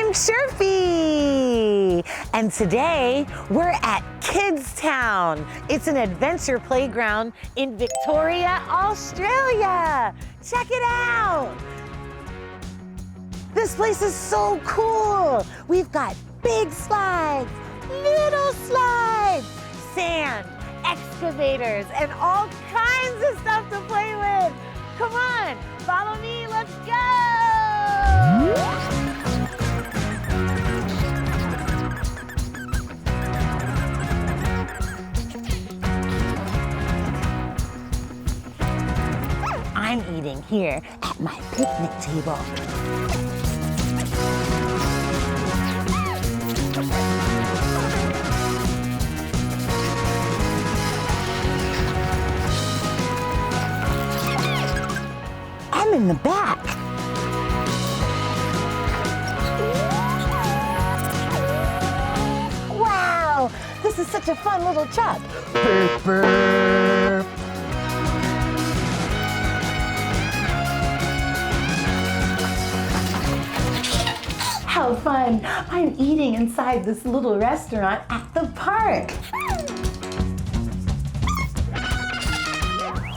I'm Chirpee, and today we're at Kidstown. It's an adventure playground in Victoria, Australia. Check it out. This place is so cool. We've got big slides, little slides, sand, excavators, and all kinds of stuff to play with. Come on, follow me, let's go. I'm eating here at my picnic table. I'm in the back. Wow, this is such a fun little truck. Burp, burp. How fun! I'm eating inside this little restaurant at the park.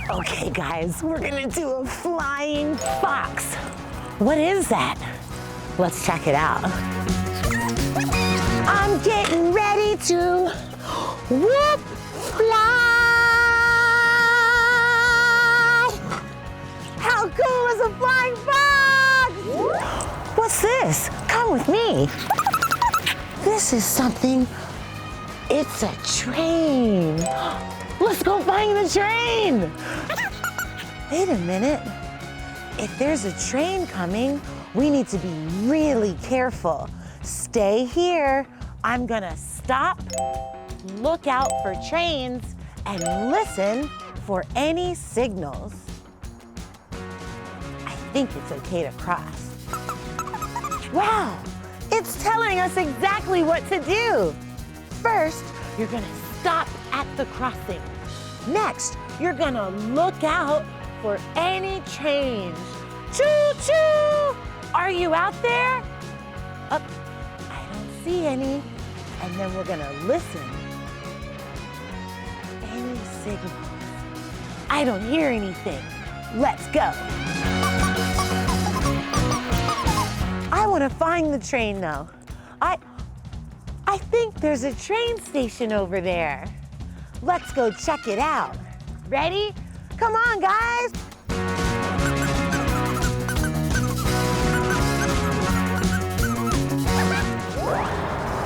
Okay guys, we're gonna do a flying fox. What is that? Let's check it out. I'm getting ready to whoop, fly. How cool is a flying fox? What's this? Come with me. This is something, it's a train. Let's go find the train. Wait a minute. If there's a train coming, we need to be really careful. Stay here. I'm gonna stop, look out for trains, and listen for any signals. I think it's okay to cross. Wow, it's telling us exactly what to do. First, you're gonna stop at the crossing. Next, you're gonna look out for any trains. Choo-choo! Are you out there? I don't see any. And then we're gonna listen. Any signals? I don't hear anything. Let's go. I wanna find the train though. I think there's a train station over there. Let's go check it out. Ready? Come on, guys.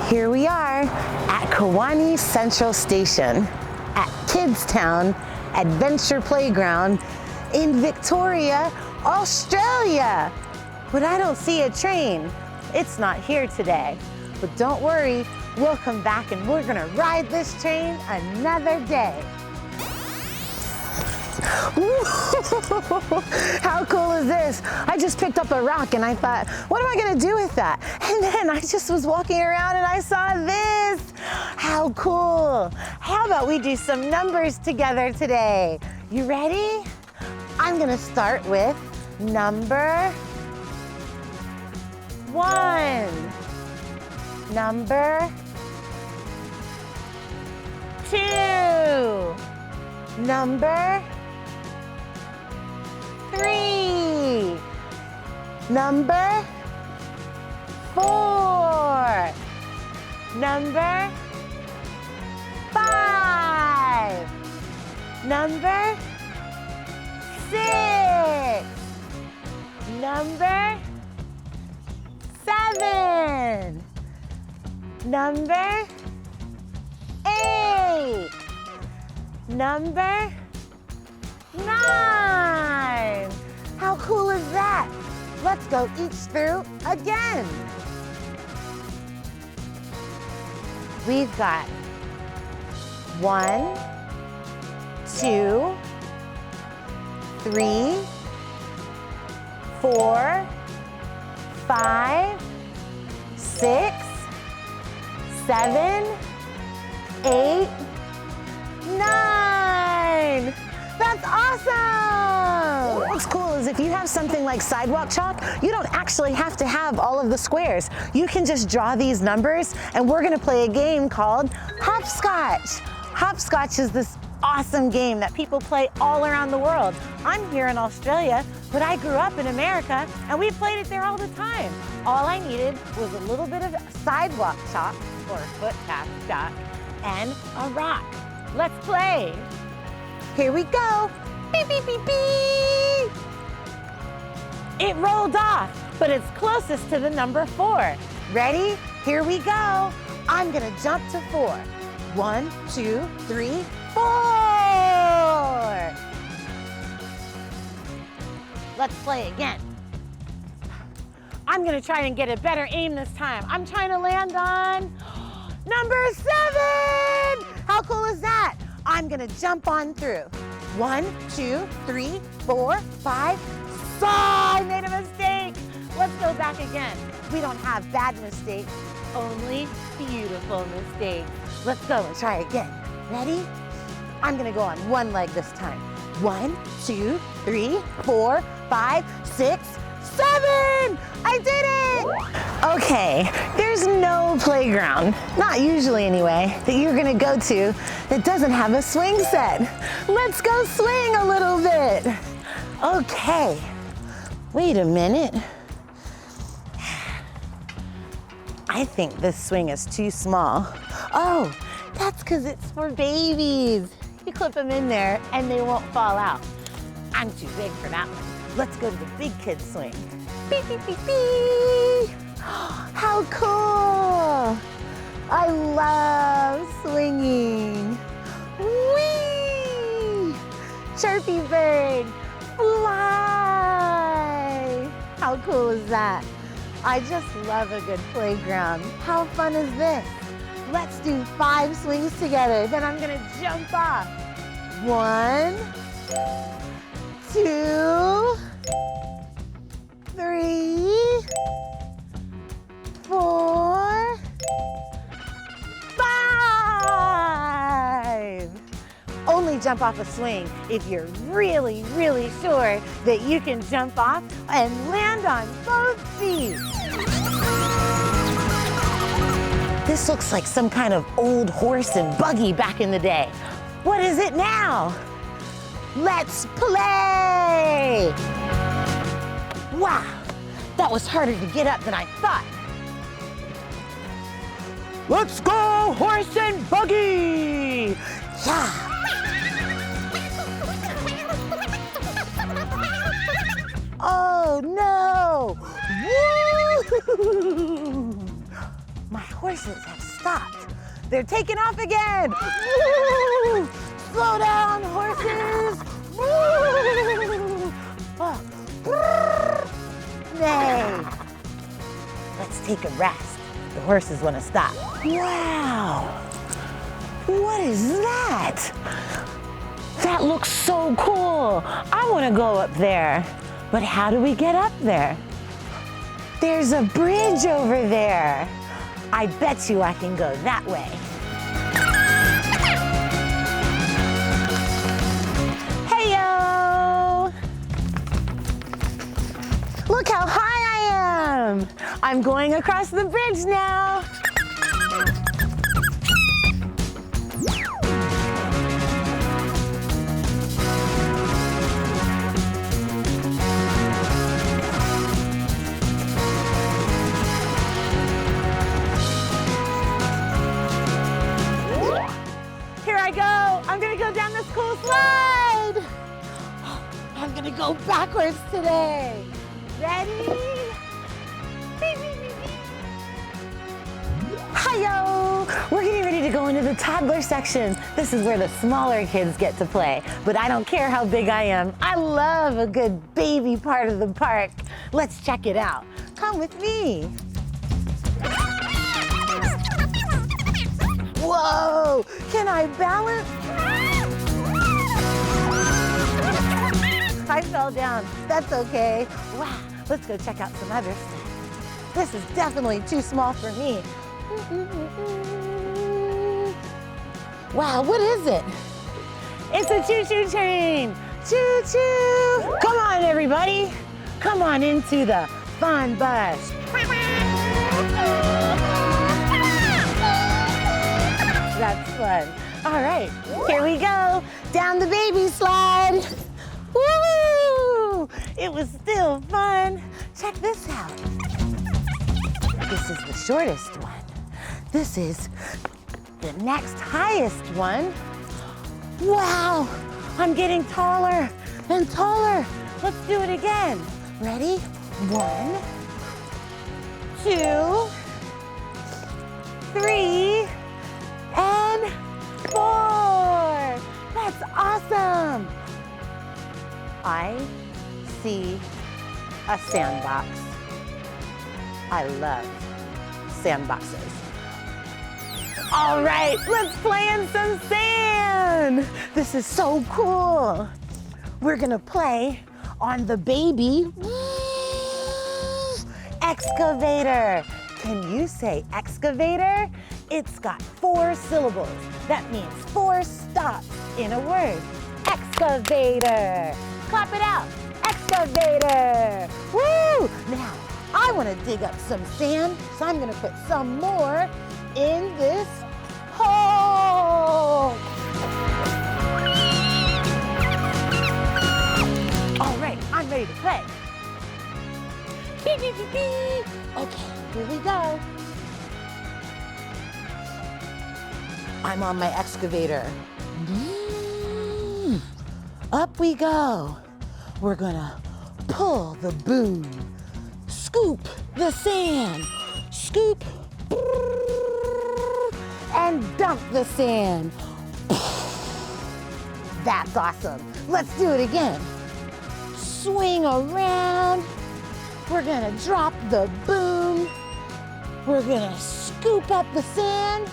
Here we are at Kawani Central Station at Kidstown Adventure Playground in Victoria, Australia. But I don't see a train. It's not here today. But don't worry, we'll come back and we're gonna ride this train another day. How cool is this? I just picked up a rock and I thought, what am I gonna do with that? And then I just was walking around and I saw this. How cool. How about we do some numbers together today? You ready? I'm gonna start with number 1. Number 2. Number 3. Number 4. Number 5. Number 6. Number 7. Number 8. Number 9. How cool is that? Let's go each through again. We've got 1, 2, 3, 4, 5, 6, 7, 8, 9. That's awesome! What's cool is if you have something like like sidewalk chalk, you don't actually have to have all of the squares. You can just draw these numbers, and we're gonna play a game called hopscotch. Hopscotch is this awesome game that people play all around the world. I'm here in Australia, but I grew up in America, and we played it there all the time. All I needed was a little bit of sidewalk chalk, or footpath chalk, and a rock. Let's play. Here we go. Beep, beep, beep, beep. It rolled off, but it's closest to the number 4. Ready? Here we go. I'm gonna jump to 4. 1, 2, 3, 4. Let's play again. I'm gonna try and get a better aim this time. I'm trying to land on number 7. How cool is that? I'm gonna jump on through. 1, 2, 3, 4, 5. I made a mistake. Let's go back again. We don't have bad mistakes, only beautiful mistakes. Let's go and try again. Ready? I'm gonna go on one leg this time. 1, 2, 3, 4, 5, 6, 7! I did it! Okay, there's no playground, not usually anyway, that you're gonna go to that doesn't have a swing set. Let's go swing a little bit. Okay, wait a minute. I think this swing is too small. Oh, that's because it's for babies. You clip them in there and they won't fall out. I'm too big for that one. Let's go to the big kid swing. Beep, beep, beep, beep. How cool. I love swinging. Whee! Chirpee bird, fly. How cool is that? I just love a good playground. How fun is this? Let's do 5 swings together. Then I'm gonna jump off. 1, 2, 3, 4, 5. Only jump off a swing if you're really, really sure that you can jump off and land on both feet. This looks like some kind of old horse and buggy back in the day. What is it now? Let's play! Wow, that was harder to get up than I thought. Let's go, horse and buggy! Yeah! Oh no! Woo! My horses have stopped. They're taking off again. Woo! Slow down, horses. Woo! Oh. Nay. Let's take a rest. The horses want to stop. Wow. What is that? That looks so cool. I want to go up there. But how do we get up there? There's a bridge over there. I bet you I can go that way. Hey-yo! Look how high I am. I'm going across the bridge now. I'm gonna go down this cool slide. I'm gonna go backwards today. Ready? Hi-yo! We're getting ready to go into the toddler section. This is where the smaller kids get to play, but I don't care how big I am. I love a good baby part of the park. Let's check it out. Come with me. Whoa! Can I balance? I fell down. That's okay. Wow, let's go check out some other stuff. This is definitely too small for me. Wow, what is it? It's a choo-choo train. Choo-choo. Come on, everybody. Come on into the fun bus. That's fun. All right, here we go. Down the baby slide. Woo! It was still fun. Check this out. This is the shortest one. This is the next highest one. Wow, I'm getting taller and taller. Let's do it again. Ready? 1, 2, 3, and 4. That's awesome. I see a sandbox. I love sandboxes. All right, let's play in some sand. This is so cool. We're gonna play on the baby excavator. Can you say excavator? It's got 4 syllables. That means 4 stops in a word. Excavator. Clap it out. Excavator. Woo! Now, I want to dig up some sand, so I'm going to put some more in this hole. All right, I'm ready to play. Beep, beep, beep, beep. Okay, here we go. I'm on my excavator. Up we go. We're gonna pull the boom, scoop the sand, scoop, and dump the sand. That's awesome. Let's do it again. Swing around. We're gonna drop the boom. We're gonna scoop up the sand.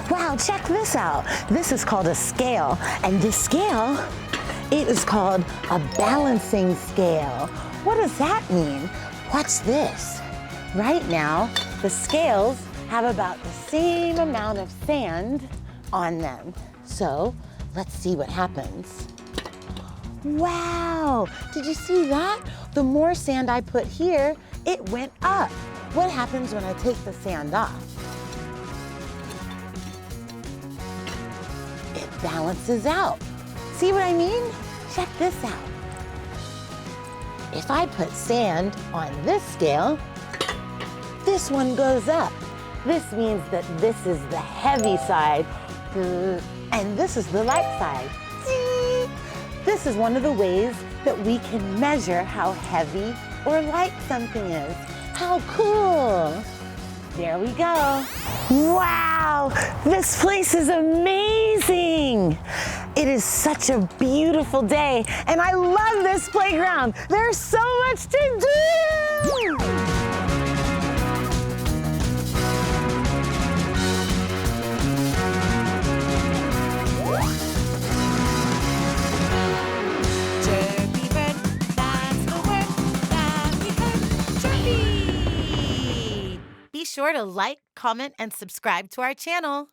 Wow, check this out. This is called a scale. And this scale, it is called a balancing scale. What does that mean? Watch this. Right now, the scales have about the same amount of sand on them. So let's see what happens. Wow, did you see that? The more sand I put here, it went up. What happens when I take the sand off? It balances out. See what I mean? Check this out. If I put sand on this scale, this one goes up. This means that this is the heavy side, and this is the light side. See? This is one of the ways that we can measure how heavy or light something is. How cool! There we go. Wow, this place is amazing. It is such a beautiful day, and I love this playground. There's so much to do. Chirpee bird, that's the word that we heard. Chirpee! Be sure to like, comment, and subscribe to our channel.